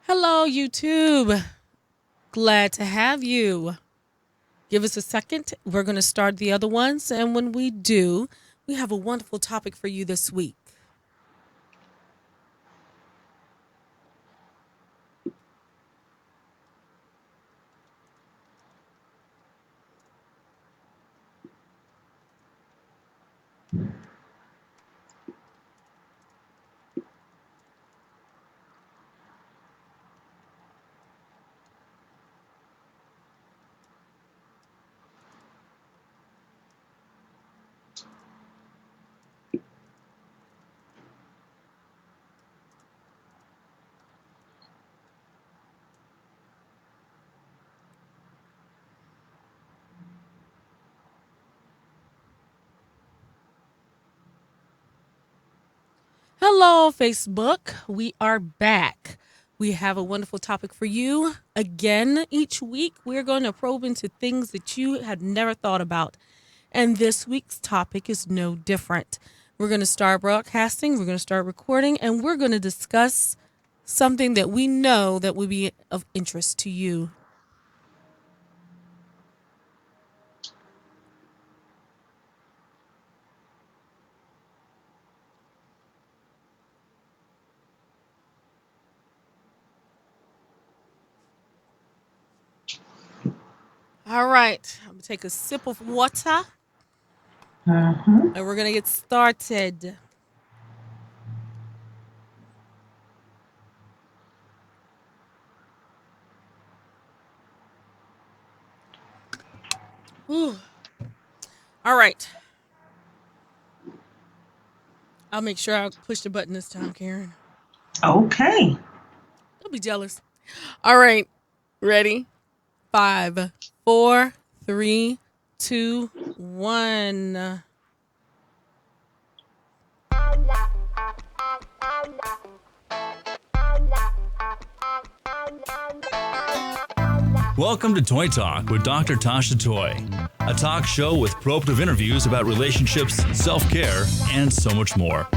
Hello, YouTube. Glad to have you. Give us a second. We're going to start the other ones. And when we do, we have a wonderful topic for you this week. Hello, Facebook. We are back. We have a wonderful topic for you. Again, each week, we're going to probe into things that you had never thought about. And this week's topic is no different. We're going to start broadcasting, we're going to start recording, and we're going to discuss something that we know that would be of interest to you. All right, I'm going to take a sip of water and we're going to get started. Whew. All right. I'll make sure I push the button this time, Caryn. Okay. Don't be jealous. All right. Ready? 5, 4, 3, 2, 1. Welcome to Toy Talk with Dr. Tasha Toy, a talk show with probative interviews about relationships, self-care, and so much more.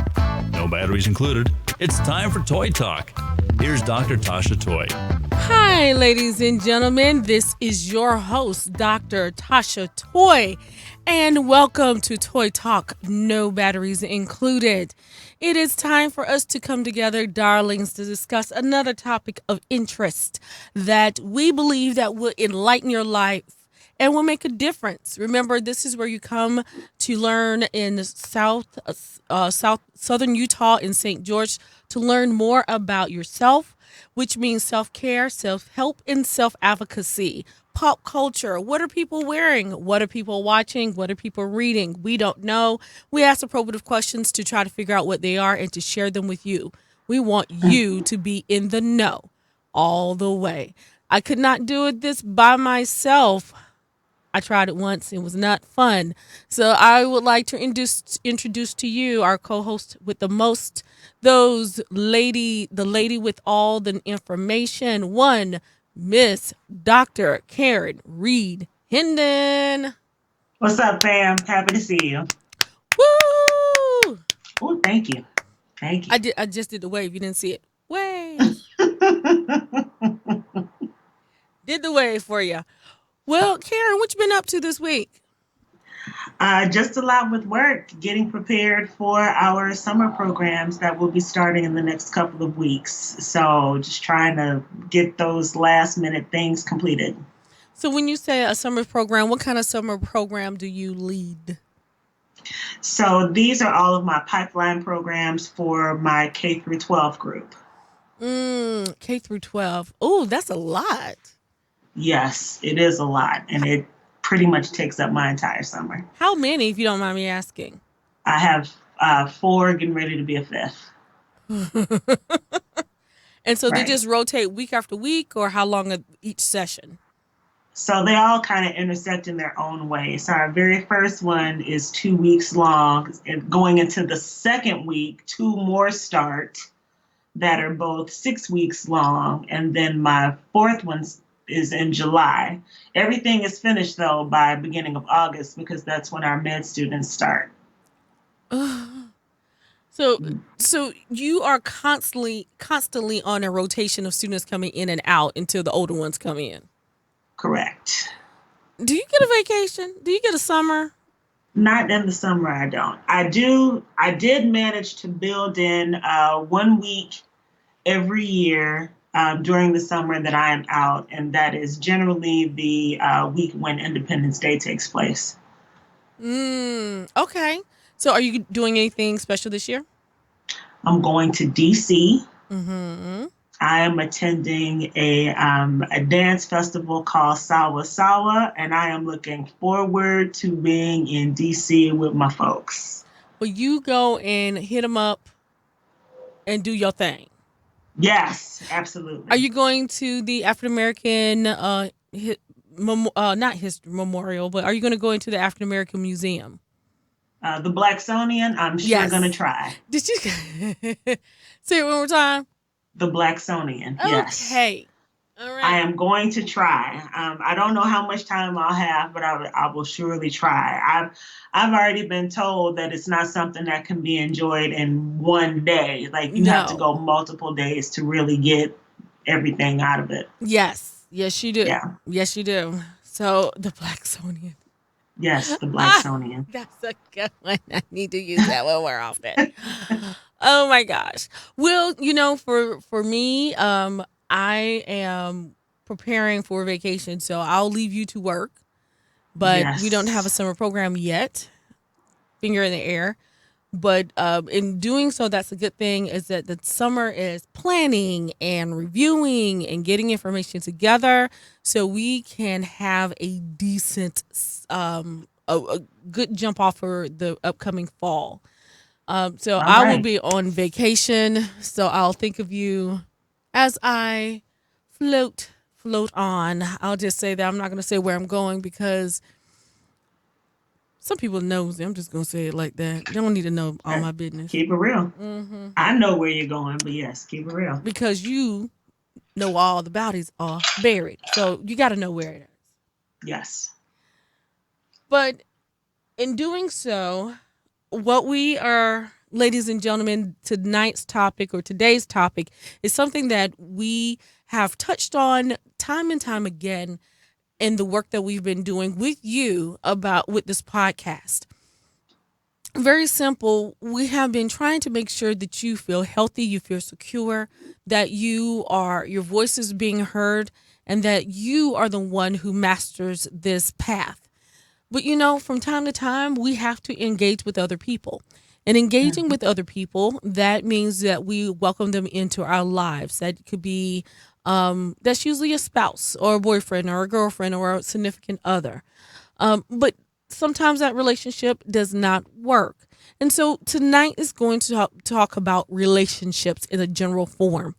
No batteries included. It's time for Toy Talk. Here's Dr. Tasha Toy. Hi, ladies and gentlemen. This is your host, Dr. Tasha Toy, and welcome to Toy Talk, no batteries included. It is time for us to come together, darlings, to discuss another topic of interest that we believe that will enlighten your life and will make a difference. Remember, this is where you come to learn in southern Utah in St. George to learn more about yourself, which means self-care, self-help, and self-advocacy. Pop culture. What are people wearing? What are people watching? What are people reading? We don't know. We ask appropriate questions to try to figure out what they are and to share them with you. We want you to be in the know all the way. I could not do it this by myself. I tried it once. It was not fun. So I would like to introduce to you our co-host with the most, the lady with all the information. One, Miss Dr. Caryn Reed Hendon. What's up, fam? Happy to see you. Woo! Oh, thank you. Thank you. I just did the wave. You didn't see it. Wave. Did the wave for you. Well, Caryn, what you been up to this week? Just a lot with work, getting prepared for our summer programs that will be starting in the next couple of weeks. So just trying to get those last minute things completed. So when you say a summer program, what kind of summer program do you lead? So these are all of my pipeline programs for my K through 12 group. K through 12. Oh, that's a lot. Yes, it is a lot, and it pretty much takes up my entire summer. How many, if you don't mind me asking? I have four getting ready to be a fifth. And so they Right. just rotate week after week, or how long of each session? So they all kind of intersect in their own way. So our very first one is 2 weeks long. And going into the second week, two more start that are both 6 weeks long. And then my fourth one is in July. Everything is finished though by beginning of August because that's when our med students start. So So, so you are constantly on a rotation of students coming in and out until the older ones come in. Correct. Do you get a vacation? Do you get a summer? Not in the summer, I don't. I did manage to build in 1 week every year during the summer that I am out, and that is generally the week when Independence Day takes place. Okay. So, are you doing anything special this year? I'm going to DC. Mm-hmm. I am attending a dance festival called Sawa Sawa, and I am looking forward to being in DC with my folks. Well, you go and hit them up and do your thing. Yes, Are absolutely. you going to the African American not history memorial, but are you going to go into the African American Museum? The Blacksonian, I'm sure gonna Yes. try. Did you say it one more time? The Blacksonian, yes. Okay. All I right. am going to try. I don't know how much time I'll have, but I will surely try. I've already been told that it's not something that can be enjoyed in one day. Like you have to No. go multiple days to really get everything out of it. Yes. Yes, you do. Yeah. Yes, you do. So the Blacksonian. Yes, the Ah, Blacksonian. that's a good one. I need to use that one more often. Oh my gosh. Well, for me, I am preparing for vacation, so I'll leave you to work. But we don't have a Yes. summer program yet. Finger in the air. But in doing so, that's a good thing is that the summer is planning and reviewing and getting information together so we can have a decent, a good jump off for the upcoming fall. So All I will right. be on vacation. So I'll think of you as I float on. I'll just say that I'm not going to say where I'm going because some people knows. I'm just gonna say it like that. They don't need to know all Okay. my business. Keep it real. Hmm. I know where you're going, but yes, keep it real. Because you know all the bounties are buried, so you got to know where it is. Yes. But in doing so, what we are, ladies and gentlemen, tonight's topic or today's topic is something that we have touched on time and time again in the work that we've been doing with you about with this podcast. Very simple. We have been trying to make sure that you feel healthy, you feel secure, that your voice is being heard, and that you are the one who masters this path. But from time to time, we have to engage with other people. And engaging Mhm. with other people, that means that we welcome them into our lives. That could be, that's usually a spouse or a boyfriend or a girlfriend or a significant other. But sometimes that relationship does not work. And so tonight is going to talk about relationships in a general form.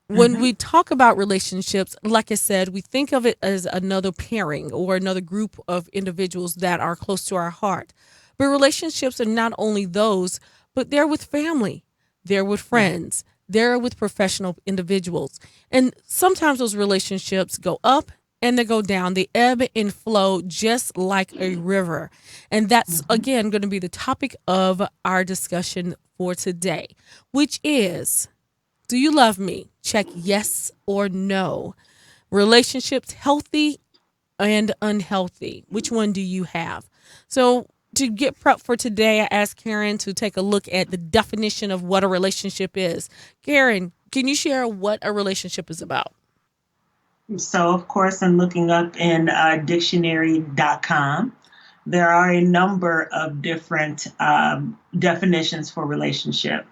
When Mhm. we talk about relationships, like I said, we think of it as another pairing or another group of individuals that are close to our heart. But relationships are not only those, but they're with family, they're with Yeah. friends, they're with professional individuals. And sometimes those relationships go up and they go down. They ebb and flow just like a river. And that's, Mhm. again, going to be the topic of our discussion for today, which is, do you love me? Check yes or no. Relationships, healthy and unhealthy. Which one do you have? So, to get prep for today, I asked Caryn to take a look at the definition of what a relationship is. Caryn, can you share what a relationship is about? So, of course, I'm looking up in dictionary.com. There are a number of different definitions for relationship.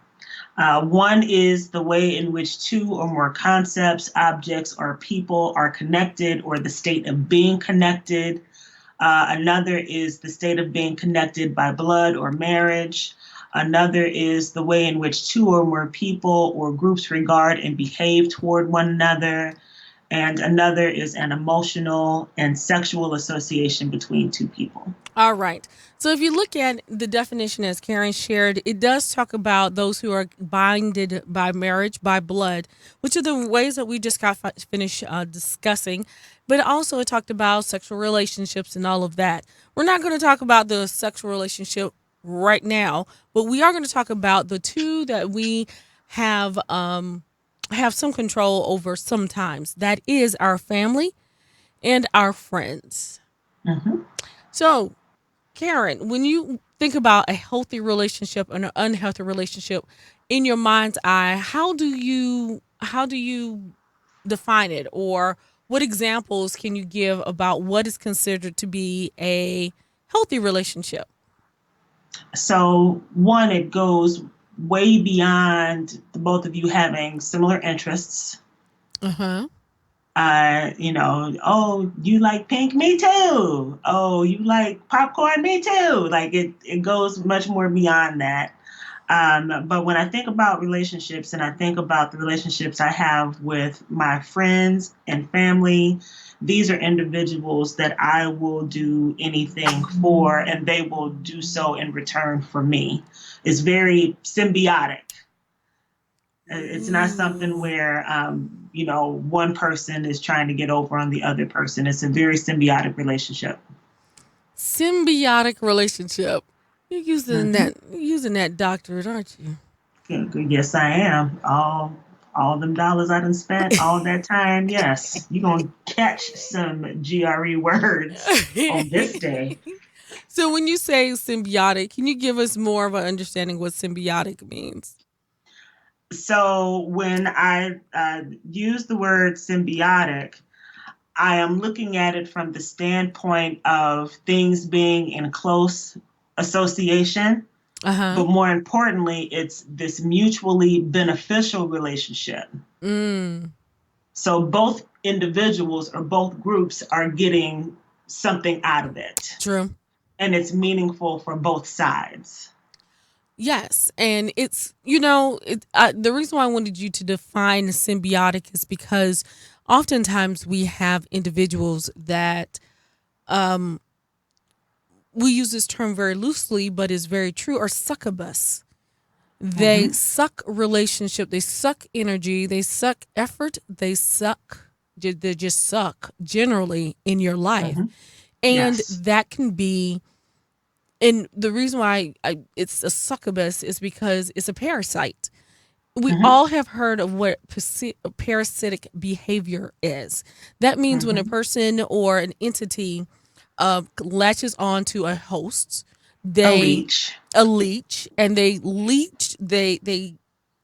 One is the way in which two or more concepts, objects, or people are connected, or the state of being connected. Another is the state of being connected by blood or marriage. Another is the way in which two or more people or groups regard and behave toward one another. And another is an emotional and sexual association between two people. All right. So if you look at the definition as Caryn shared, it does talk about those who are binded by marriage, by blood, which are the ways that we just got finished discussing. But also it talked about sexual relationships and all of that. We're not going to talk about the sexual relationship right now, but we are going to talk about the two that we have some control over sometimes. That is our family and our friends. Hmm. So, Karen, when you think about a healthy relationship and an unhealthy relationship in your mind's eye, how do you define it, or what examples can you give about what is considered to be a healthy relationship? So, one, it goes way beyond the both of you having similar interests. Uh-huh. Oh, you like pink? Me too. Oh, you like popcorn? Me too. Like it goes much more beyond that. But when I think about relationships and I think about the relationships I have with my friends and family, these are individuals that I will do anything for, and they will do so in return for me. It's very symbiotic. It's not something Ooh. where, one person is trying to get over on the other person. It's a very symbiotic relationship. Symbiotic relationship. You're Hmm. using that doctorate, aren't you? Yes, I am. All them dollars I done spent, all that time. Yes, you're gonna catch some GRE words on this day. So when you say symbiotic, can you give us more of an understanding what symbiotic means? So when I use the word symbiotic, I am looking at it from the standpoint of things being in close association, Uh-huh. but more importantly, it's this mutually beneficial relationship. Mm. So both individuals or both groups are getting something out of it, True. and it's meaningful for both sides. Yes, and the reason why I wanted you to define symbiotic is because oftentimes we have individuals that we use this term very loosely, but is very true, are succubus. They Hmm. suck relationship, they suck energy, they suck effort, they just suck generally in your life. Hmm. And Yes. that can be, and the reason why it's a succubus is because it's a parasite. We Hmm. all have heard of what parasitic behavior is. That means when a Hmm. person or an entity latches on to a host, A they leech. a leech, and they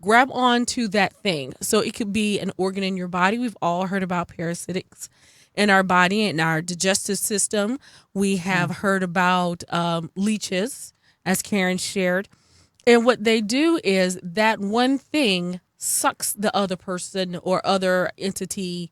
grab onto that thing. So it could be an organ in your body. We've all heard about parasitics in our body and our digestive system. We have Hmm. heard about leeches, as Karen shared. And what they do is that one thing sucks the other person or other entity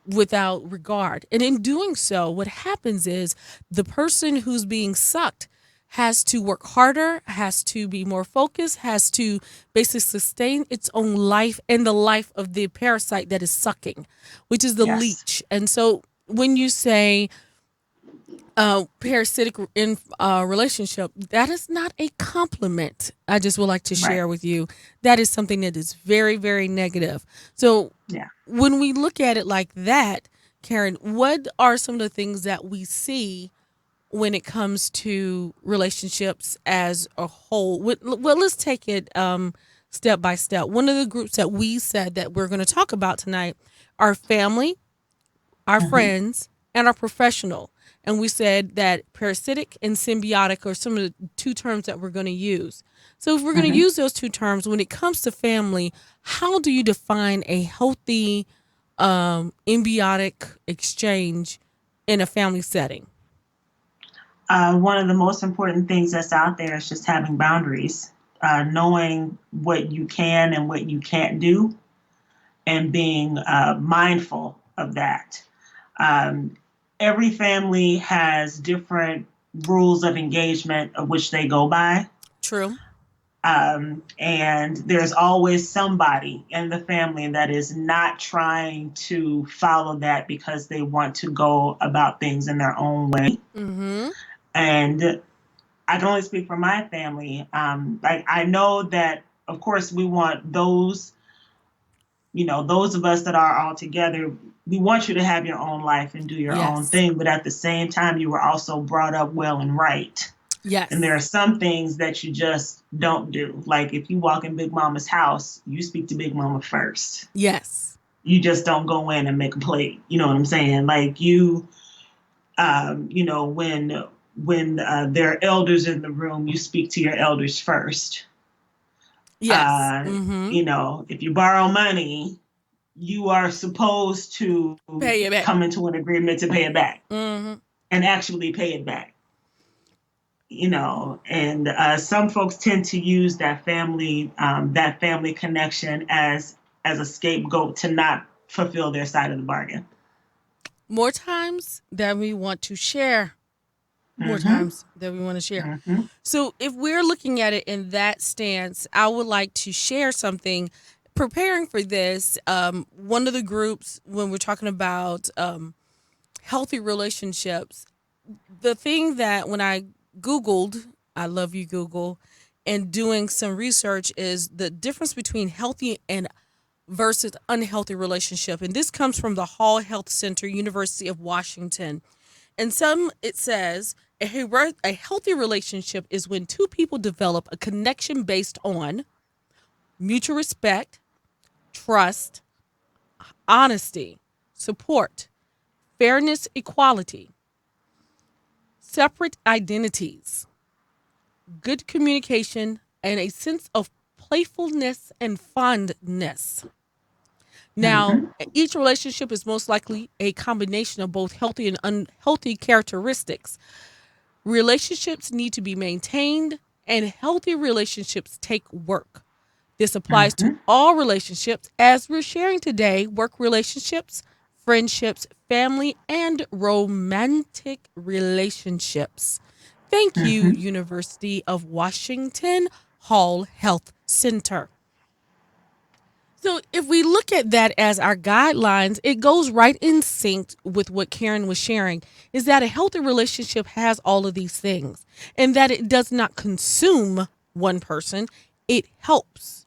without regard. And in doing so, what happens is the person who's being sucked has to work harder, has to be more focused, has to basically sustain its own life and the life of the parasite that is sucking, which is the Yes. leech. And so when you say parasitic in relationship, that is not a compliment. I just would like to Right. share with you that is something that is very, very negative. So Yeah. when we look at it like that, Karen, what are some of the things that we see when it comes to relationships as a whole? Well, let's take it step by step. One of the groups that we said that we're going to talk about tonight are family, our Hmm. friends, and our professional. And we said that parasitic and symbiotic are some of the two terms that we're going to use. So if we're going to Hmm. use those two terms, when it comes to family, how do you define a healthy symbiotic exchange in a family setting? One of the most important things that's out there is just having boundaries, knowing what you can and what you can't do, and being mindful of that. Um, every family has different rules of engagement of which they go by. True. And there's always somebody in the family that is not trying to follow that because they want to go about things in their own way. Mm-hmm. And I can only speak for my family. Like I know that, of course, we want those of us that are all together, we want you to have your own life and do your own Yes. thing. But at the same time, you were also brought up well and right. And there Yes. are some things that you just don't do. Like if you walk in Big Mama's house, you speak to Big Mama first. Yes. You just don't go in and make a plate. You know what I'm saying? Like when there are elders in the room, you speak to your elders first. Yes. Mm-hmm. If you borrow money, you are supposed to Pay it back. come into an agreement to pay it back Mm-hmm. and actually pay it back. And some folks tend to use that family connection as a scapegoat to not fulfill their side of the bargain. More times than we want to share. More Mm-hmm. times than we want to share. Mm-hmm. So if we're looking at it in that stance, I would like to share something. Preparing for this, one of the groups, when we're talking about healthy relationships, the thing that when I Googled, I love you, Google, and doing some research is the difference between healthy and versus unhealthy relationship. And this comes from the Hall Health Center, University of Washington. And some it says a healthy relationship is when two people develop a connection based on mutual respect, trust, honesty, support, fairness, equality, separate identities, good communication, and a sense of playfulness and fondness. Now, Mm-hmm. each relationship is most likely a combination of both healthy and unhealthy characteristics. Relationships need to be maintained, and healthy relationships take work. This applies to Mm-hmm. all relationships, as we're sharing today work relationships, friendships, family, and romantic relationships. Thank you, Mm-hmm. University of Washington Hall Health Center. So, if we look at that as our guidelines, it goes right in sync with what Caryn was sharing is that a healthy relationship has all of these things and that it does not consume one person, it helps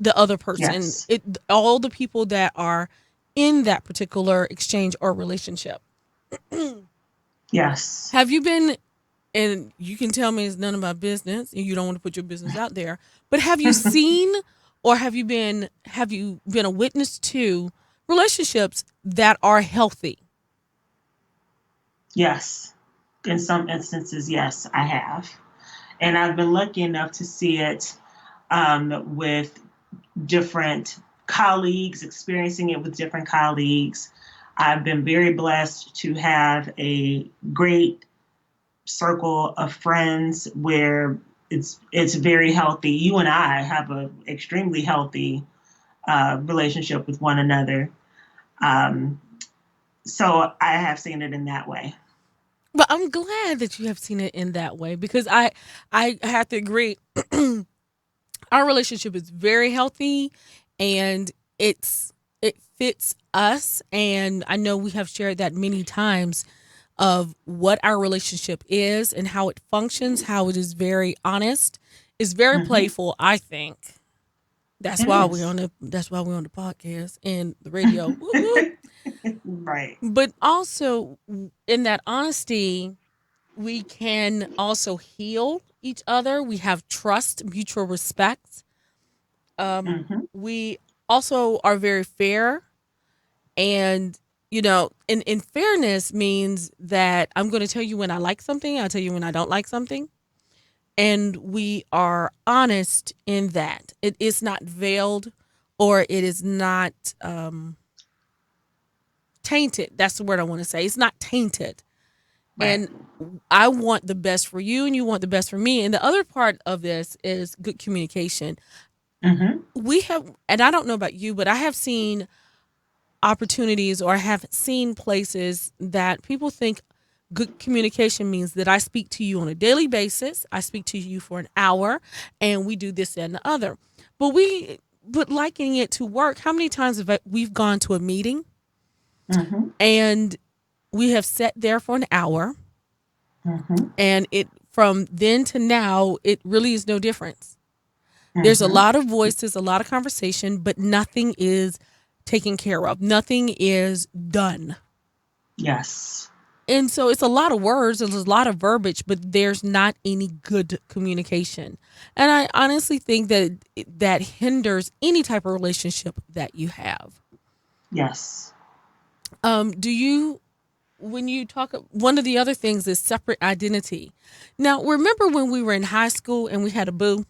the other person, Yes. all the people that are in that particular exchange or relationship. Yes. Have you been, and you can tell me it's none of my business and you don't want to put your business out there, but have you seen or have you been a witness to relationships that are healthy? Yes. In some instances, yes, I have. And I've been lucky enough to see it with different colleagues, experiencing it with different colleagues. I've been very blessed to have a great circle of friends where it's very healthy. You and I have a extremely healthy relationship with one another. Um, so I have seen it in that way. But I'm glad that you have seen it in that way because I have to agree. Our relationship is very healthy and it fits us, and I know we have shared that many times of what our relationship is and how it functions, how it is very honest, is very Hmm. playful, I think. It is. That's why we're on the podcast and the radio. Whoop, whoop. Right. But also in that honesty, we can also heal each other. We have trust, mutual respect. Hmm. We also are very fair, and in fairness means that I'm going to tell you when I like something, I'll tell you when I don't like something, and we are honest in that. It is not veiled or it is not tainted. That's the word I want to say. It's not tainted. Right. And I want the best for you and you want the best for me. And the other part of this is good communication. Hmm. We have, and I don't know about you, but I have seen opportunities or I have seen places that people think good communication means that I speak to you on a daily basis. I speak to you for an hour and we do this and the other. But likening it to work, how many times have we've gone to a meeting Hmm. and we have sat there for an hour, Hmm. and it from then to now it really is no difference. There's a Hmm. lot of voices, a lot of conversation, but nothing is taken care of. Nothing is done. Yes. And so it's a lot of words, there's a lot of verbiage, but there's not any good communication. And I honestly think that that hinders any type of relationship that you have. Yes. Do you, when you talk, one of the other things is separate identity. Now, remember when we were in high school and we had a boo?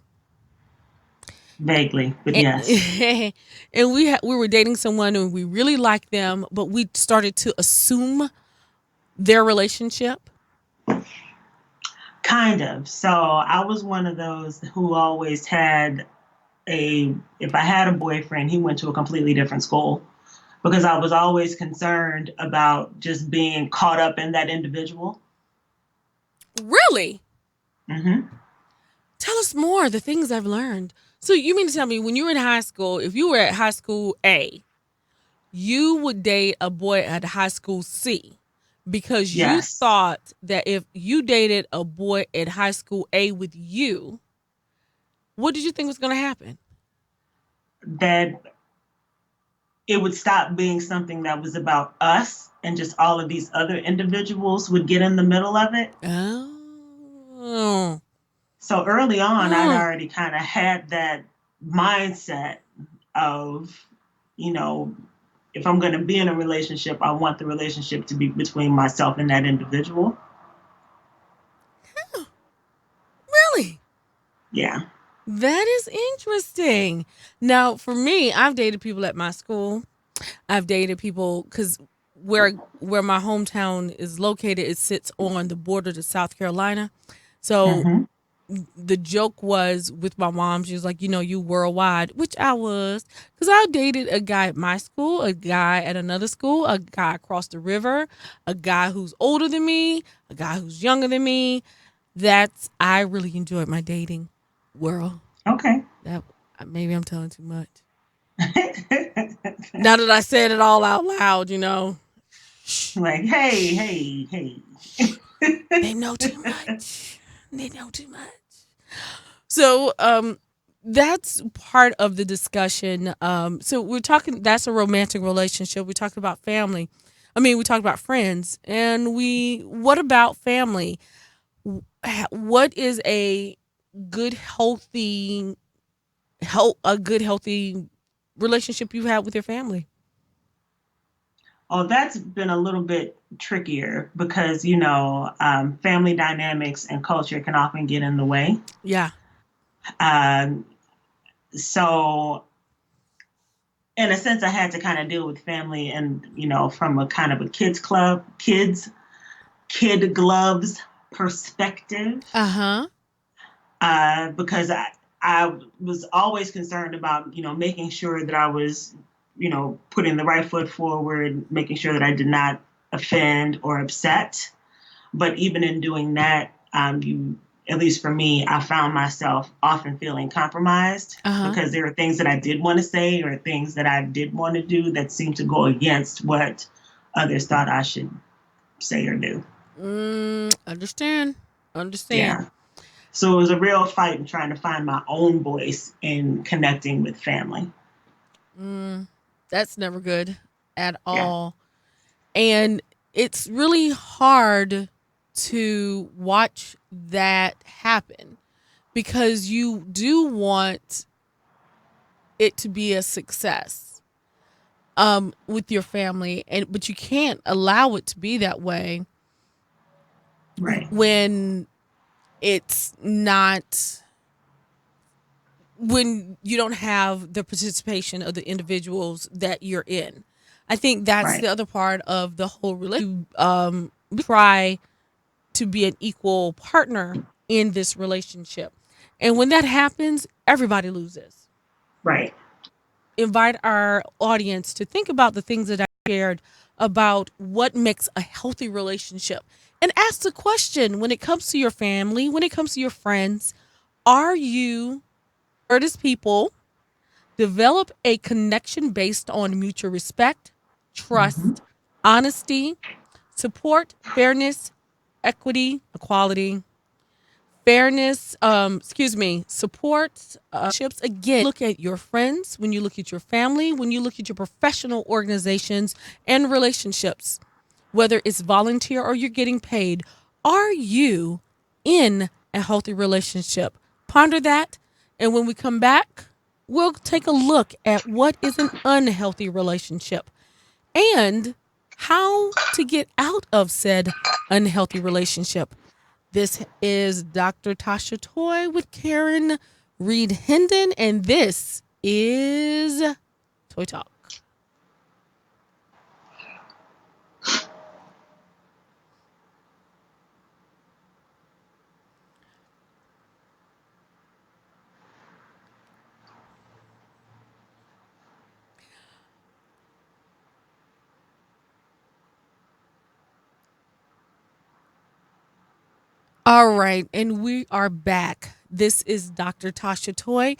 Vaguely, but And, yes. and we were dating someone and we really liked them, but we started to assume their relationship. Kind of. So I was one of those who always had if I had a boyfriend, he went to a completely different school because I was always concerned about just being caught up in that individual. Really? Hmm. Tell us more, the things I've learned. So you mean to tell me when you were in high school, if you were at high school A, you would date a boy at high school C because you Yes. thought that if you dated a boy at high school A with you, what did you think was going to happen? That it would stop being something that was about us and just all of these other individuals would get in the middle of it. Oh. So early on, I'd Oh. already kind of had that mindset of, you know, if I'm going to be in a relationship, I want the relationship to be between myself and that individual. Really? Yeah. That is interesting. Now, for me, I've dated people at my school. I've dated people because where my hometown is located, it sits on the border to South Carolina. So Hmm. the joke was with my mom, she was like, you worldwide, which I was, because I dated a guy at my school, a guy at another school, a guy across the river, a guy who's older than me, a guy who's younger than me. I really enjoyed my dating world. Okay. That maybe I'm telling too much. Now that I said it all out loud. Shh, Like, hey, hey, hey. they know too much. They know too much. So, that's part of the discussion. So we're talking. That's a romantic relationship. We talked about family. I mean, we talked about friends, and What about family? What is good, healthy, a good, healthy relationship you have with your family? Oh, that's been a little bit trickier because, family dynamics and culture can often get in the way. Yeah. Um, so, in a sense, I had to kind of deal with family and, from a kind of a kid gloves perspective, Uh huh. because I was always concerned about, making sure that I was, putting the right foot forward, making sure that I did not offend or upset. But even in doing that, at least for me, I found myself often feeling compromised Uh huh. because there are things that I did want to say or things that I did want to do that seemed to go against what others thought I should say or do. Understand. Understand. Yeah. So it was a real fight in trying to find my own voice in connecting with family. Mm, that's never good at Yeah. all. And it's really hard to watch that happen because you do want it to be a success with your family, but you can't allow it to be that way Right. when it's not, when you don't have the participation of the individuals that you're in. I think that's Right. the other part of the whole relationship. Try to be an equal partner in this relationship. And when that happens, everybody loses. Right. Invite our audience to think about the things that I shared about what makes a healthy relationship. And ask the question, when it comes to your family, when it comes to your friends, are you as people develop a connection based on mutual respect, Hmm. trust, honesty, support, fairness, equity, equality, support, ships. Again, look at your friends, when you look at your family, when you look at your professional organizations and relationships. whether it's volunteer or you're getting paid. Are you in a healthy relationship? Ponder that. And when we come back, we'll take a look at what is an unhealthy relationship and how to get out of said unhealthy relationship. This is Dr. Tasha Toy with Caryn Reed Hendon, and this is Toy Talk. All right, and we are back. This is Dr. Tasha Toy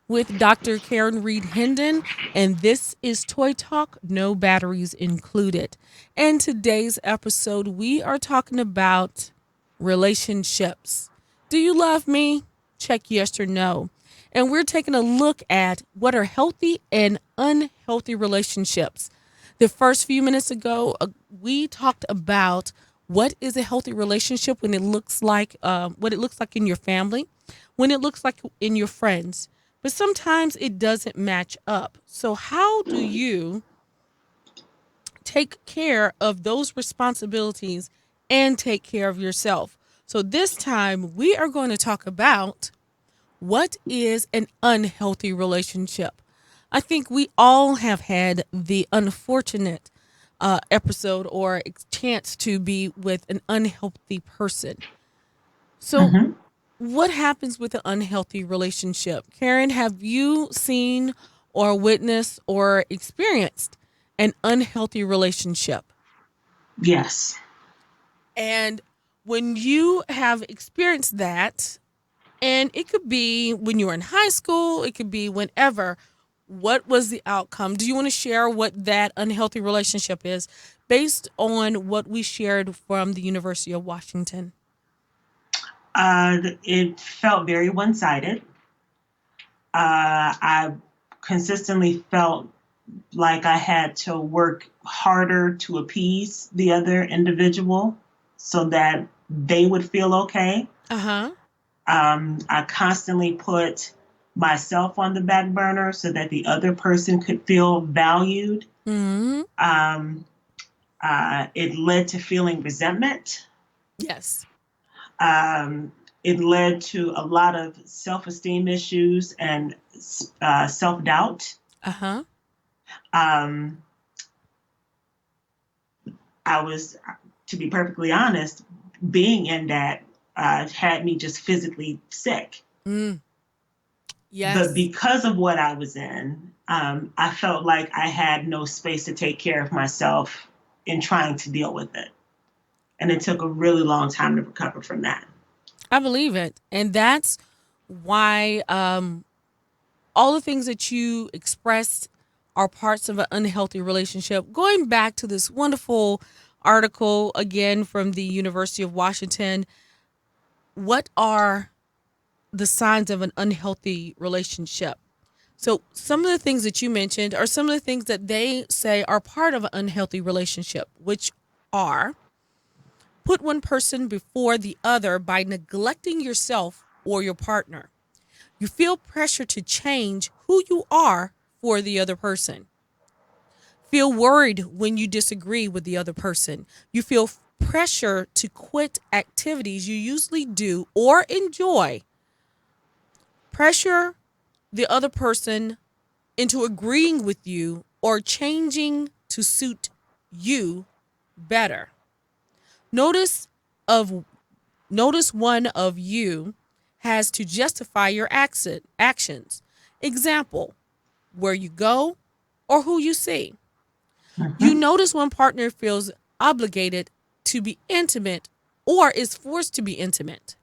with Dr. Caryn Reed Hendon, and this is Toy Talk, no batteries included. And today's episode, we are talking about relationships. Do you love me? Check yes or no. And we're taking a look at what are healthy and unhealthy relationships. The first few minutes ago, we talked about what is a healthy relationship when it looks like what it looks like in your family, when it looks like in your friends. But sometimes it doesn't match up. So how do you take care of those responsibilities and take care of yourself? So this time we are going to talk about what is an unhealthy relationship. I think we all have had the unfortunate episode or chance to be with an unhealthy person. So, Mm-hmm. what happens with an unhealthy relationship? Caryn, have you seen or witnessed or experienced an unhealthy relationship? Yes. And when you have experienced that, and it could be when you were in high school, it could be whenever. What was the outcome? Do you want to share what that unhealthy relationship is based on what we shared from the University of Washington? It felt very one-sided. I consistently felt like I had to work harder to appease the other individual so that they would feel okay. Uh huh. I constantly put myself on the back burner so that the other person could feel valued. Hmm. Um, it led to feeling resentment. Yes. It led to a lot of self-esteem issues and self-doubt. Uh huh. Um, I was, to be perfectly honest, being in that had me just physically sick. Mm. But Yes. because of what I was in, I felt like I had no space to take care of myself in trying to deal with it. And it took a really long time to recover from that. I believe it. And that's why all the things that you expressed are parts of an unhealthy relationship. Going back to this wonderful article again from the University of Washington, what are the signs of an unhealthy relationship? So, some of the things that you mentioned are some of the things that they say are part of an unhealthy relationship, which are put one person before the other by neglecting yourself or your partner. You feel pressure to change who you are for the other person. Feel worried when you disagree with the other person. You feel pressure to quit activities you usually do or enjoy. Pressure the other person into agreeing with you or changing to suit you better. Notice of Notice one of you has to justify your actions. Example, where you go or who you see. You Mhm. notice one partner feels obligated to be intimate or is forced to be intimate.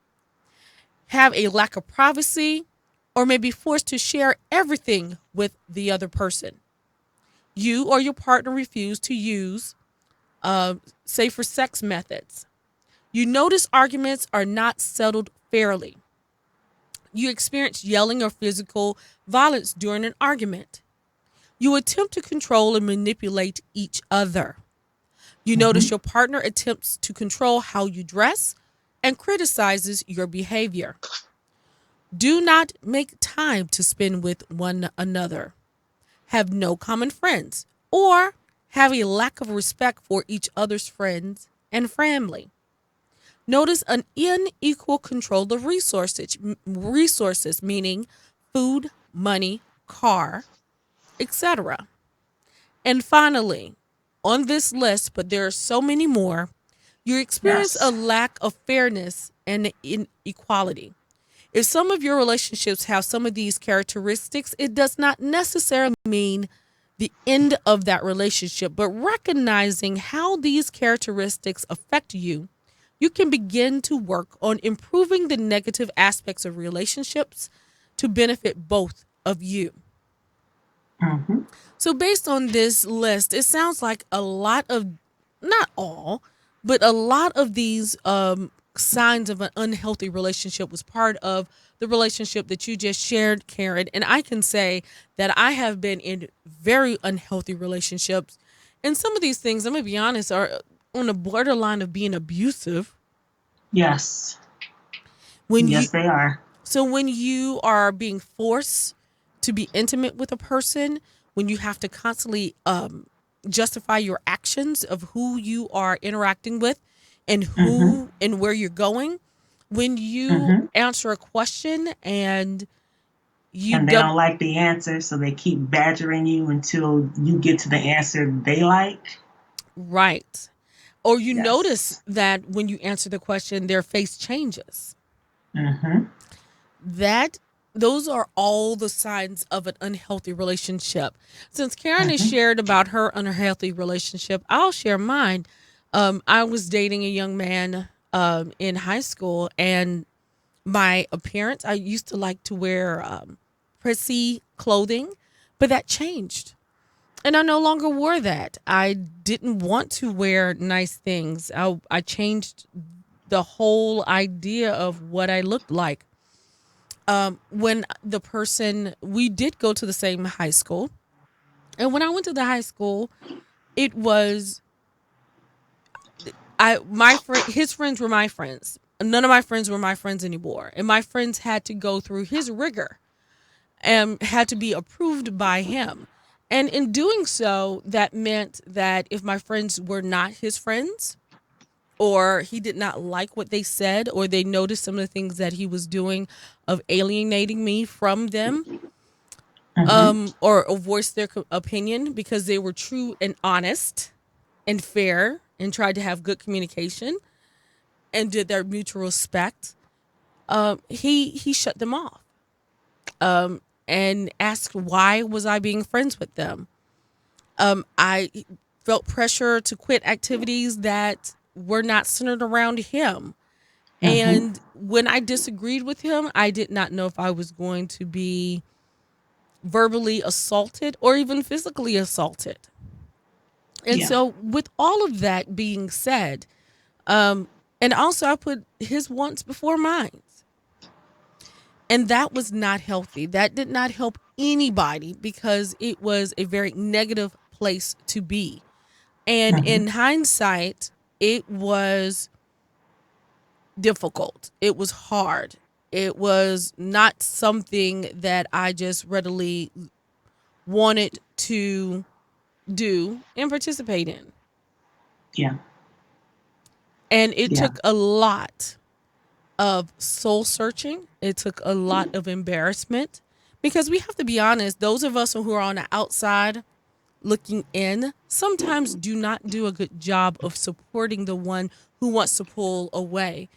Have a lack of privacy or may be forced to share everything with the other person. You or your partner refuse to use safer sex methods. You notice arguments are not settled fairly. You experience yelling or physical violence during an argument. You attempt to control and manipulate each other. You Mm-hmm. notice your partner attempts to control how you dress and criticizes your behavior. Do not make time to spend with one another. Have no common friends, or have a lack of respect for each other's friends and family. Notice an unequal control of resources, meaning food, money, car, etc. And finally, on this list, but there are so many more, you experience a Yes. lack of fairness and inequality. If some of your relationships have some of these characteristics, it does not necessarily mean the end of that relationship, but recognizing how these characteristics affect you, you can begin to work on improving the negative aspects of relationships to benefit both of you. Mm-hmm. So, based on this list, it sounds like a lot of, not all, but a lot of these signs of an unhealthy relationship was part of the relationship that you just shared, Caryn. And I can say that I have been in very unhealthy relationships. And some of these things, I'm going to be honest, are on the borderline of being abusive. Yes. When you Yes, they are. So when you are being forced to be intimate with a person, when you have to constantly justify your actions of who you are interacting with and Mm-hmm. who and where you're going, when you Mm-hmm. answer a question and you And they don't don't like the answer, so they keep badgering you until you get to the answer they like. right, or you notice Yes. that when you answer the question, their face changes. Mm-hmm. That those are all the signs of an unhealthy relationship. Since Caryn has Mm-hmm. shared about her unhealthy relationship, I'll share mine. I was dating a young man in high school, and my appearance, I used to like to wear prissy clothing, but that changed. And I no longer wore that. I didn't want to wear nice things. I changed the whole idea of what I looked like. When the person, we did go to the same high school, and when I went to the high school, it was I my friend, his friends were my friends. None of my friends were my friends anymore, and my friends had to go through his rigor and had to be approved by him. And in doing so, that meant that if my friends were not his friends, or he did not like what they said, or they noticed some of the things that he was doing of alienating me from them, Mm-hmm. or voice their opinion because they were true and honest and fair and tried to have good communication and did their mutual respect. He shut them off and asked why was I being friends with them. I felt pressure to quit activities that were not centered around him. Mm-hmm. And when I disagreed with him, I did not know if I was going to be verbally assaulted or even physically assaulted. And Yeah. so, with all of that being said, and also I put his wants before mine. And that was not healthy. That did not help anybody because it was a very negative place to be. And Mm-hmm. in hindsight, it was difficult. It was hard. It was not something that I just readily wanted to do and participate in. Yeah. And it Yeah. took a lot of soul searching. It took a lot of embarrassment because we have to be honest, those of us who are on the outside looking in sometimes do not do a good job of supporting the one who wants to pull away.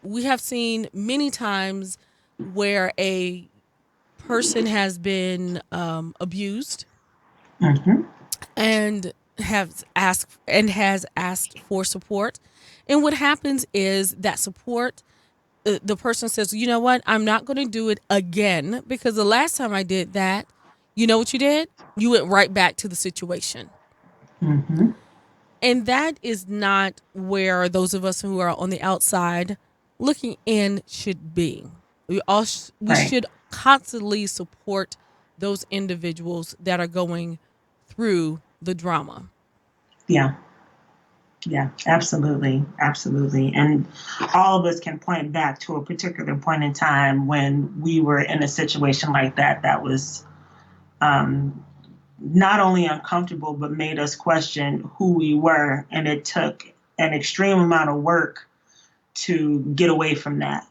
We have seen many times where a person has been abused Mm-hmm. and has asked for support. And what happens is that support, the person says, you know what, I'm not going to do it again because the last time I did that, you know what you did? You went right back to the situation. Mm-hmm. And that is not where those of us who are on the outside looking in should be. We Right. should constantly support those individuals that are going through the drama. Yeah. Yeah, absolutely. Absolutely. And all of us can point back to a particular point in time when we were in a situation like that that was um, not only uncomfortable, but made us question who we were. And it took an extreme amount of work to get away from that.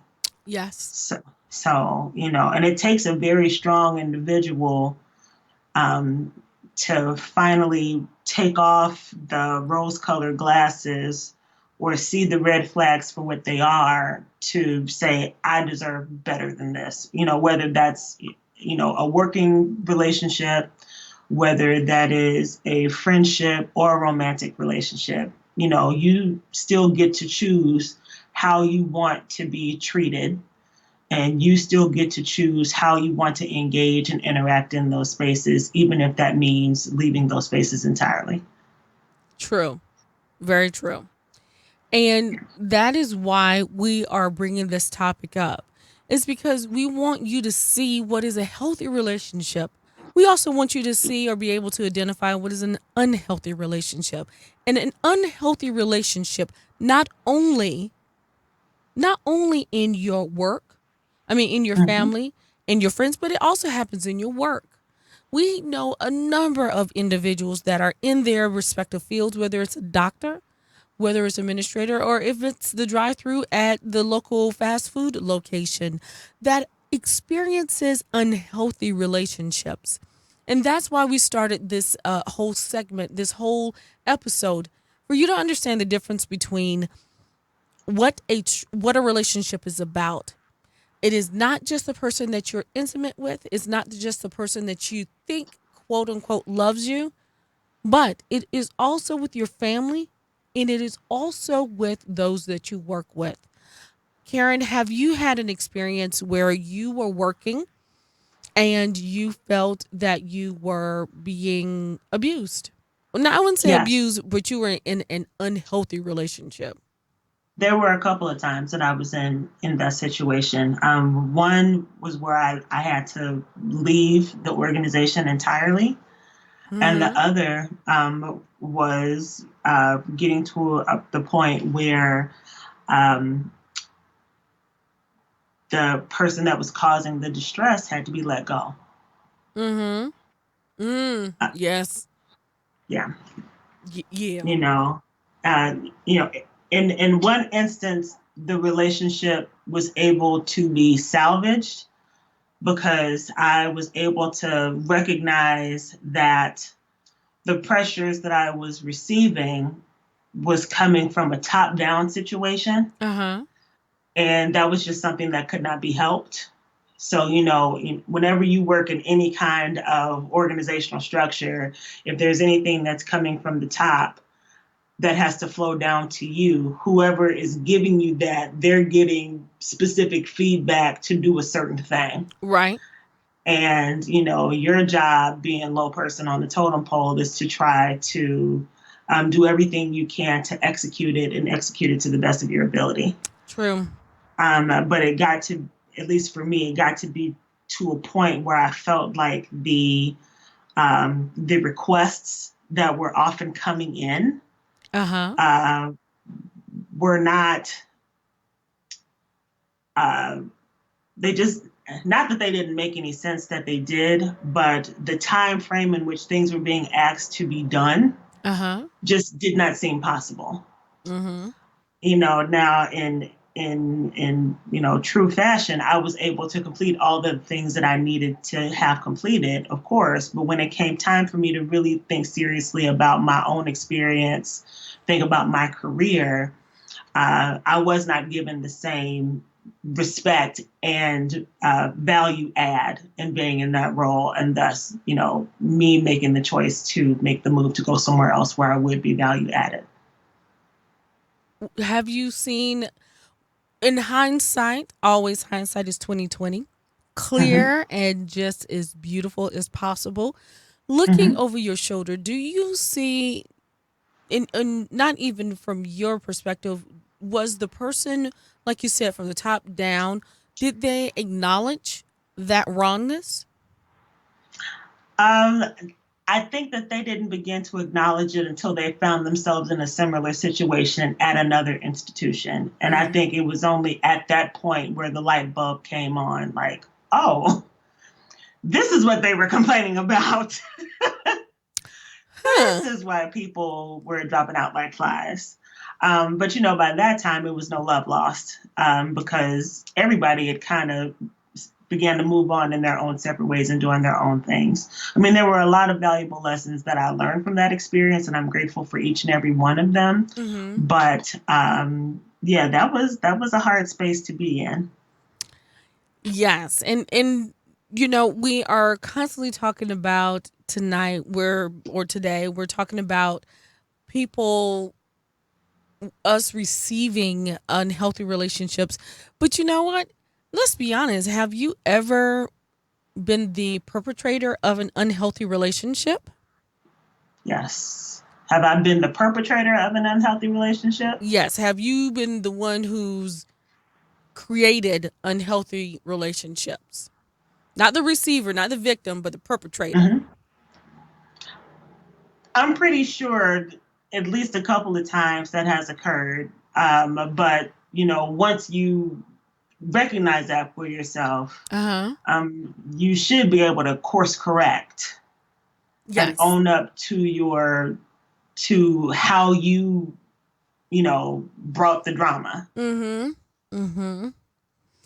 Yes. So, and it takes a very strong individual um, to finally take off the rose colored glasses or see the red flags for what they are to say, I deserve better than this. Whether that's, a working relationship, whether that is a friendship or a romantic relationship. You still get to choose how you want to be treated, and you still get to choose how you want to engage and interact in those spaces, even if that means leaving those spaces entirely. True. Very true. And that is why we are bringing this topic up. It's because we want you to see what is a healthy relationship. We also want you to see or be able to identify what is an unhealthy relationship. And an unhealthy relationship not only in your work, I mean in your Mm-hmm. family and your friends, but it also happens in your work. We know a number of individuals that are in their respective fields, whether it's a doctor, whether it's administrator, or if it's the drive-through at the local fast food location, that experiences unhealthy relationships. And that's why we started this whole segment, this whole episode, for you to understand the difference between what a relationship is about. It is not just the person that you're intimate with. It's not just the person that you think, quote unquote, loves you, but it is also with your family, and it is also with those that you work with. Caryn, have you had an experience where you were working and you felt that you were being abused? Well, no, I wouldn't say Yes, abused, but you were in an unhealthy relationship. there were a couple of times that I was in that situation. One was where I had to leave the organization entirely, and the Mm-hmm. other was getting to the point where um, the person that was causing the distress had to be let go. Mm-hmm. Uh, Yes. yeah, Yeah. you know, uh, you know, in one instance, the relationship was able to be salvaged because I was able to recognize that the pressures that I was receiving was coming from a top-down situation, Uh-huh. and that was just something that could not be helped. So, whenever you work in any kind of organizational structure, if there's anything that's coming from the top that has to flow down to you, whoever is giving you that, they're getting specific feedback to do a certain thing. Right. And, your job being low person on the totem pole is to try to do everything you can to execute it and execute it to the best of your ability. True. But it got to, at least for me, it got to be to a point where I felt like the requests that were often coming in Uh-huh. uh, were not, uh, they just, not that they didn't make any sense, that they did, but the time frame in which things were being asked to be done Uh-huh. just did not seem possible. Mm-hmm. Now in true fashion, I was able to complete all the things that I needed to have completed, of course. But when it came time for me to really think seriously about my own experience, think about my career, I was not given the same respect and value add in being in that role, and thus, me making the choice to make the move to go somewhere else where I would be value added. Have you seen, in hindsight, always hindsight is 2020, Mm-hmm. clear and just as beautiful as possible. Looking Mm-hmm. over your shoulder, do you see, in not even from your perspective, was the person, like you said, from the top down, did they acknowledge that wrongness? Um, I think that they didn't begin to acknowledge it until they found themselves in a similar situation at another institution. And I think it was only at that point where the light bulb came on, like, oh, this is what they were complaining about. This is why people were dropping out like flies. But by that time it was no love lost, because everybody had kind of began to move on in their own separate ways and doing their own things. I mean, there were a lot of valuable lessons that I learned from that experience, and I'm grateful for each and every one of them. But yeah, that was a hard space to be in. Yes, and we are constantly talking about today we're talking about people, us receiving unhealthy relationships. But you know what? Let's be honest. Have you ever been the perpetrator of an unhealthy relationship? Yes. Have I been the perpetrator of an unhealthy relationship? Yes. Have you been the one who's created unhealthy relationships? Not the receiver, not the victim, but the perpetrator. I'm pretty sure at least a couple of times that has occurred. But once you recognize that for yourself, you should be able to course correct and own up to how you brought the drama.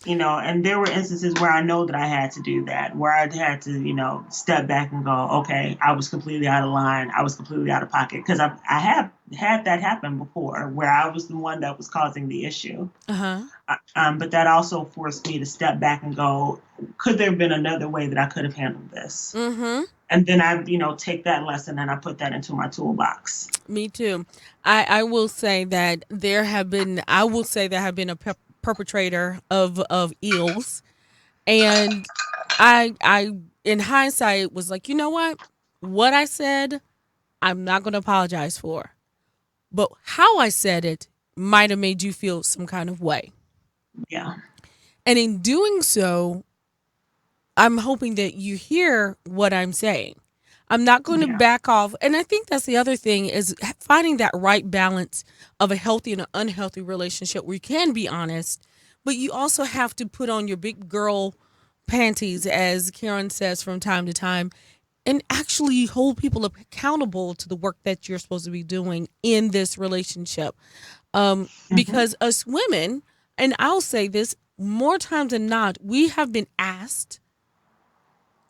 And there were instances where I know that I had to do that, where I had to, step back and go, okay, I was completely out of line. I was completely out of pocket. Because I have had that happen before, where I was the one that was causing the issue. But that also forced me to step back and go, could there have been another way that I could have handled this? And then I, take that lesson and I put that into my toolbox. Me too. I will say that there have been a perpetrator of ills, and I in hindsight was like, you know what I said, I'm not going to apologize for, but how I said it might have made you feel some kind of way. Yeah. And in doing so, I'm hoping that you hear what I'm saying. I'm not going to back off. And I think that's the other thing, is finding that right balance of a healthy and an unhealthy relationship where you can be honest, but you also have to put on your big girl panties, as Caryn says from time to time, and actually hold people accountable to the work that you're supposed to be doing in this relationship. Because us women, and I'll say this more times than not, we have been asked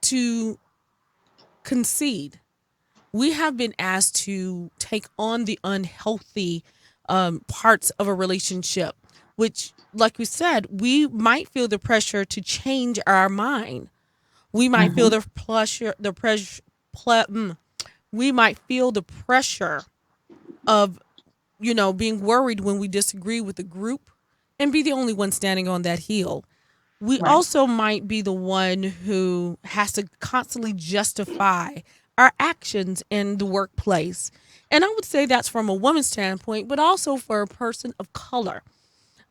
to concede. We have been asked to take on the unhealthy parts of a relationship, which, like we said, we might feel the pressure to change our mind. We might feel the we might feel the pressure of, being worried when we disagree with the group and be the only one standing on that hill. We also might be the one who has to constantly justify our actions in the workplace. And I would say that's from a woman's standpoint, but also for a person of color.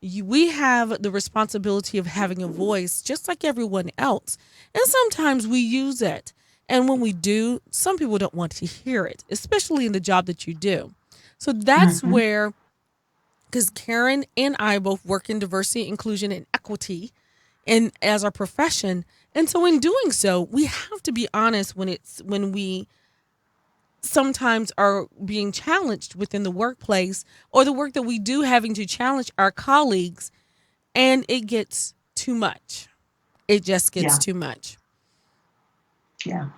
We have the responsibility of having a voice just like everyone else. And sometimes we use it. And when we do, some people don't want to hear it, especially in the job that you do. So that's where, because Caryn and I both work in diversity, inclusion, and equity, and as our profession. And so in doing so, we have to be honest when we sometimes are being challenged within the workplace, or the work that we do having to challenge our colleagues, and it gets too much. It just gets too much. Yeah,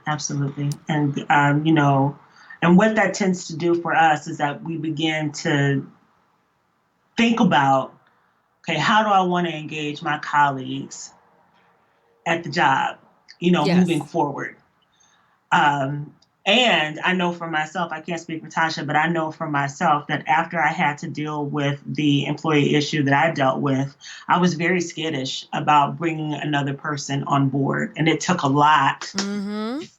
absolutely. And, and what that tends to do for us is that we begin to think about, okay, how do I want to engage my colleagues at the job, moving forward? And I know for myself, I can't speak for Tasha, but I know for myself that after I had to deal with the employee issue that I dealt with, I was very skittish about bringing another person on board. And it took a lot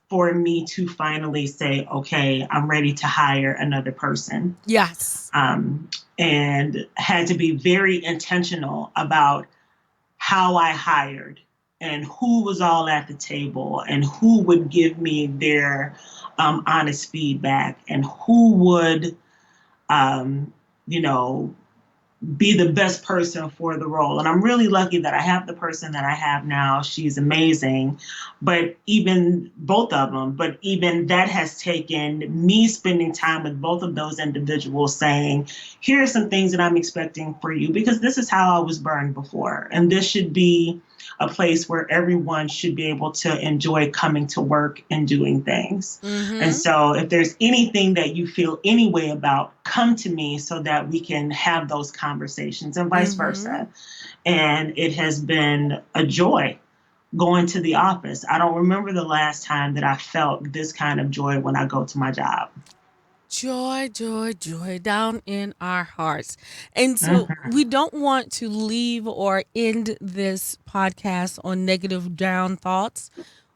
for me to finally say, okay, I'm ready to hire another person. Yes. And had to be very intentional about how I hired and who was all at the table and who would give me their honest feedback and who would, um, you know, be the best person for the role. And I'm really lucky that I have the person that I have now. She's amazing. But even both of them, but even that has taken me spending time with both of those individuals saying, here are some things that I'm expecting for you, because this is how I was burned before. And this should be a place where everyone should be able to enjoy coming to work and doing things. And Mm-hmm. so if there's anything that you feel any way about, come to me so that we can have those conversations and vice Mm-hmm. versa. And it has been a joy going to the office. I don't remember the last time that I felt this kind of joy when I go to my job. Joy, joy, joy down in our hearts. And so Mhm. we don't want to leave or end this podcast on negative down thoughts.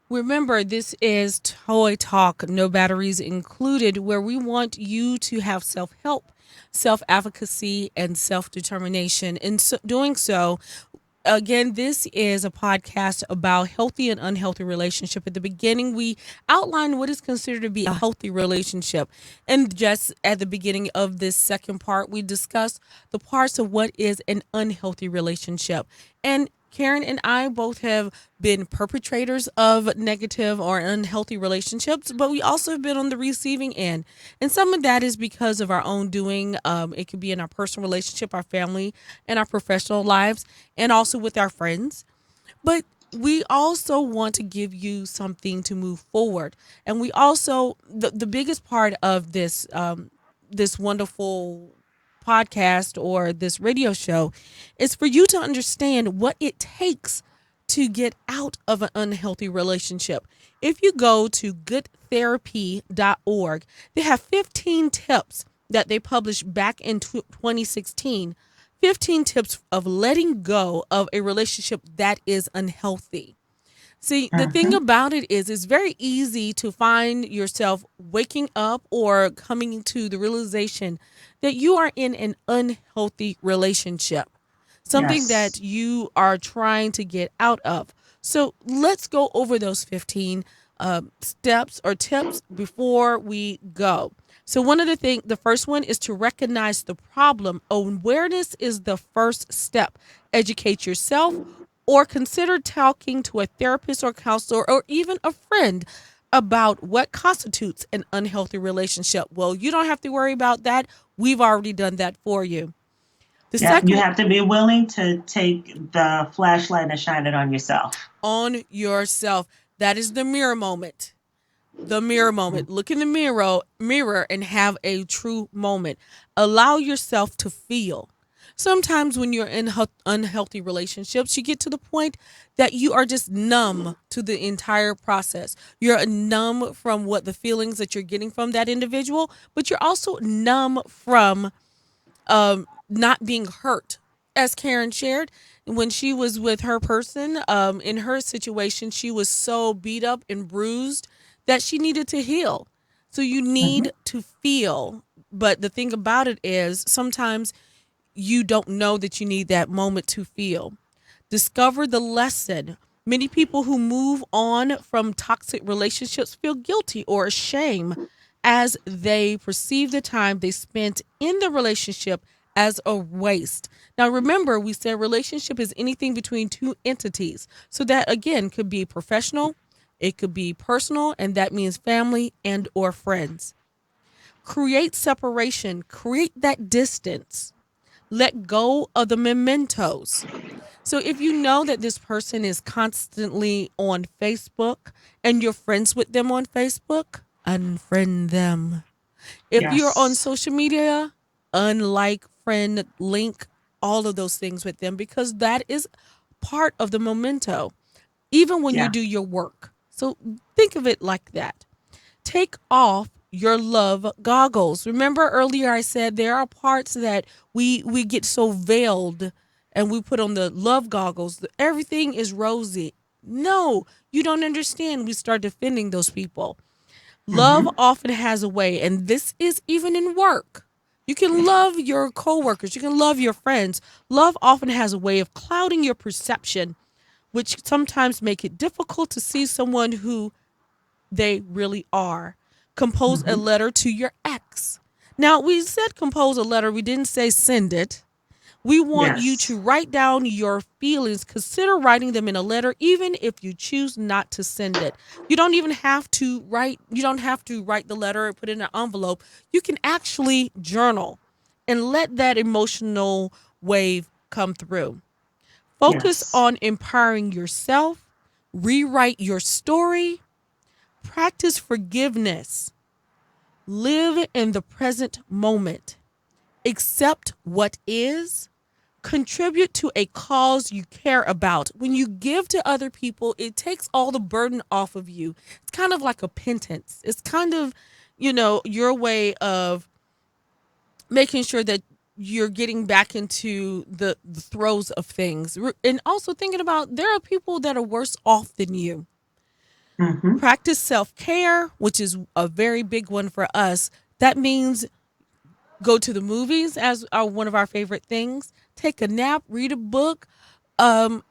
Remember, this is Toy Talk, no batteries included, where we want you to have self help, self advocacy, and self determination. In so, doing so, again, this is a podcast about healthy and unhealthy relationship. At the beginning, we outlined what is considered to be a healthy relationship. And just at the beginning of this second part, we discussed the parts of what is an unhealthy relationship. And Caryn and I both have been perpetrators of negative or unhealthy relationships, but we also have been on the receiving end. And some of that is because of our own doing. It could be in our personal relationship, our family, and our professional lives, and also with our friends. But we also want to give you something to move forward. And we also, the biggest part of this wonderful podcast or this radio show is for you to understand what it takes to get out of an unhealthy relationship. If you go to goodtherapy.org, they have 15 tips that they published back in 2016. 15 tips of letting go of a relationship that is unhealthy. See, the thing Mhm. about it is, it's very easy to find yourself waking up or coming to the realization that you are in an unhealthy relationship, something that Yes. you are trying to get out of. So let's go over those 15 steps or tips before we go. So one of the first one is to recognize the problem. Awareness is the first step. Educate yourself or consider talking to a therapist or counselor or even a friend about what constitutes an unhealthy relationship. Well, you don't have to worry about that. We've already done that for you. The Yeah, you second, have to be willing to take the flashlight and shine it on yourself. on yourself. That is the mirror moment. The mirror moment. Look in the mirror and have a true moment. Allow yourself to feel. Sometimes when you're in unhealthy relationships, you get to the point that you are just numb to the entire process. You're numb from what the feelings that you're getting from that individual, but you're also numb from not being hurt. As Caryn shared, when she was with her person, in her situation, she was so beat up and bruised that she needed to heal. So you Mhm. need to feel. But the thing about it is, sometimes you don't know that you need that moment to feel. Discover the lesson. Many people who move on from toxic relationships feel guilty or ashamed as they perceive the time they spent in the relationship as a waste. Now, remember, we said relationship is anything between two entities. So that again could be professional, it could be personal, and that means family and or friends. Create separation, create that distance. Let go of the mementos. So if you know that this person is constantly on Facebook and you're friends with them on Facebook, unfriend them. If you're on Yes. social media, unlike, friend, link, all of those things with them, because that is part of the memento, even when you Yeah. do your work. So think of it like that. Take off your love goggles. Remember earlier I said there are parts that we get so veiled and we put on the love goggles. Everything is rosy. No, you don't understand. We start defending those people. Love Hmm. often has a way, and this is even in work. You can love your coworkers, you can love your friends. Love often has a way of clouding your perception which sometimes make it difficult to see someone who they really are. Compose a Mm-hmm. letter to your ex. Now, we said compose a letter, we didn't say send it. We want you Yes. to write down your feelings. Consider writing them in a letter, even if you choose not to send it. You don't even have to write, you don't have to write the letter or put it in an envelope. You can actually journal and let that emotional wave come through. Focus Yes. on empowering yourself, rewrite your story, practice forgiveness, live in the present moment, accept what is, contribute to a cause you care about. When you give to other people, it takes all the burden off of you. It's kind of like a penance. It's kind of, your way of making sure that you're getting back into the throes of things. And also thinking about there are people that are worse off than you. Mm-hmm. Practice self care, which is a very big one for us. That means go to the movies as one of our favorite things, take a nap, read a book, um,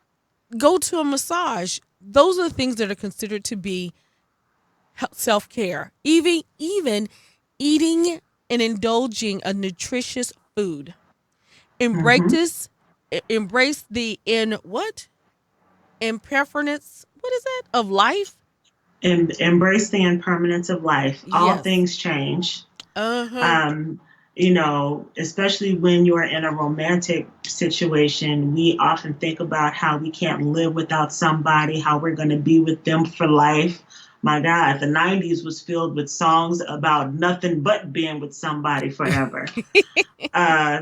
go to a massage. Those are the things that are considered to be self care. Even eating and indulging a nutritious food. Mm-hmm. Embrace the in what impermanence. What is that of life? And embrace the impermanence of life. All Yes. things change. Uh huh. Um, Especially when you're in a romantic situation, we often think about how we can't live without somebody, how we're going to be with them for life. My God, the 90s was filled with songs about nothing but being with somebody forever. Uh,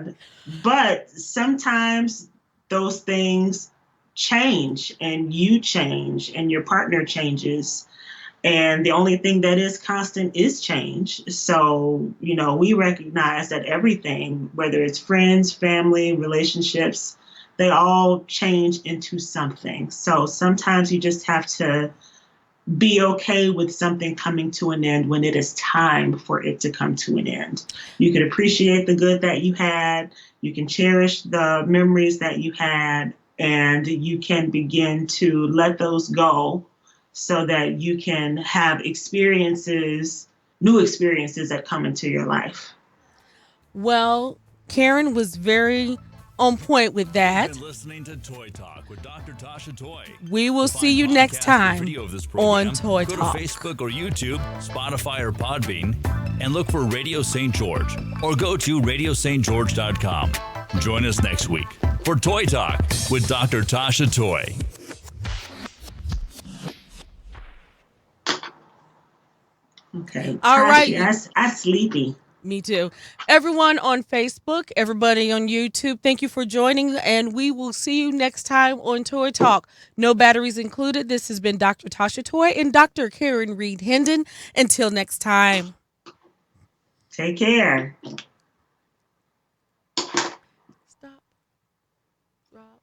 but sometimes those things change and you change and your partner changes, and the only thing that is constant is change. So, we recognize that everything, whether it's friends, family, relationships, they all change into something. So sometimes you just have to be okay with something coming to an end when it is time for it to come to an end. You can appreciate the good that you had, you can cherish the memories that you had, and you can begin to let those go so that you can have new experiences that come into your life. Well, Karen was very on point with You've that. been listening to Toy Talk with Dr. Tasha Toy. We will To see find you next podcast or time video of this on program, Toy go to Talk. Facebook or YouTube, Spotify or Podbean, and look for Radio St. George, or go to radiostgeorge.com. Join us next week for Toy Talk with Dr. Tasha Toy. Okay, All Tashi, right. I sleepy. Me too. Everyone on Facebook, everybody on YouTube, thank you for joining, and we will see you next time on Toy Talk. No batteries included. This has been Dr. Tasha Toy and Dr. Caryn Reed Hendon. Until next time. Take care. Stop. Drop.